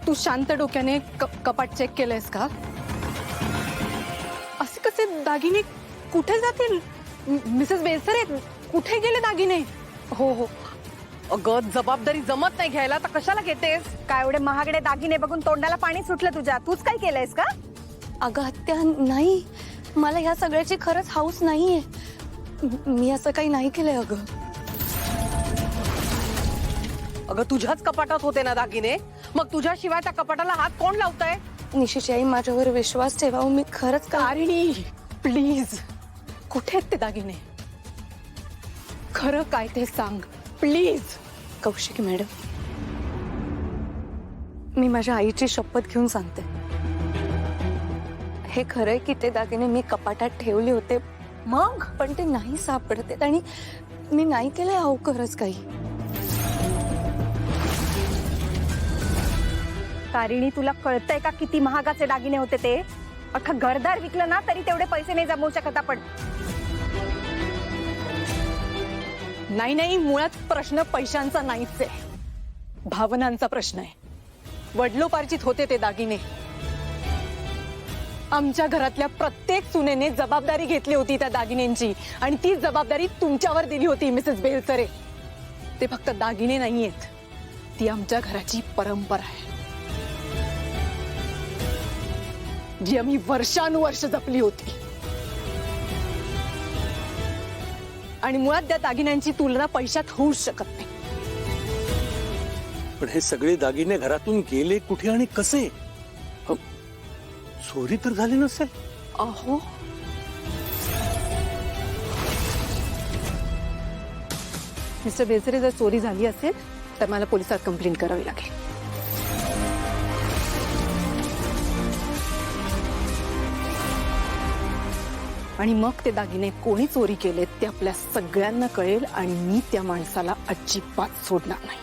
तू शांत डोक्याने कपाट चेक केलंयस का? असे कसे दागिने कुठे जातील? मिसेस बेलसरे, कुठे गेले दागिने? हो हो, अगं जबाबदारी जमत नाही घ्यायला तर कशाला घेतेस? काय एवढे महागडे दागिने बघून तोंडाला पाणी सुटलं तुझ्या? तूच काय केलंयस का? अगं आत्या नाही, मला ह्या सगळ्याची खरंच हाऊस नाहीये. मी असं काही नाही केलंय अगं. अगं तुझ्याच कपाटात होते ना दागिने, मग तुझ्याशिवाय त्या कपाटाला हात कोण लावतंय? निशिची आई, माझ्यावर विश्वास ठेवा. मी खरंच तारिणी, प्लीज, कुठे आहेत ते दागिने? खरं काय ते सांग प्लीज. कौशिकी मॅडम, मी माझ्या आईची शपथ घेऊन सांगते, हे खरंय की ते दागिने मी कपाटात ठेवले होते. मग पण ते नाही सापडते आणि मी नाही केलंय अहो खरंच काही. तारिणी, तुला कळतंय का किती महागाचे दागिने होते ते? अख्खा घरदार विकलं ना तरी तेवढे पैसे नाही जमवू शकत आपण. नाही नाही, मुळात प्रश्न पैशांचा नाहीच आहे, भावनांचा प्रश्न आहे. वडलोपार्जित होते ते दागिने. आमच्या घरातल्या प्रत्येक सुनेने जबाबदारी घेतली होती त्या दागिन्यांची आणि ती जबाबदारी तुमच्यावर दिली होती मिसेस बेलसरे. ते फक्त दागिने नाहीयेत, ती आमच्या घराची परंपरा आहे जी आम्ही वर्षानुवर्ष जपली होती. आणि मुळात त्या दागिन्यांची तुलना पैशात होऊच शकत नाही. पण हे सगळे दागिने घरातून गेले कुठे आणि कसे? चोरी तर झाली नसेल? अहो, मिस्टर बेलसरे, जर चोरी झाली असेल तर मला पोलिसात कंप्लेंट करावी लागेल. आणि मग ते दागिने कोणी चोरी केलेत ते आपल्या सगळ्यांना कळेल आणि मी त्या माणसाला अजिबात सोडणार नाही.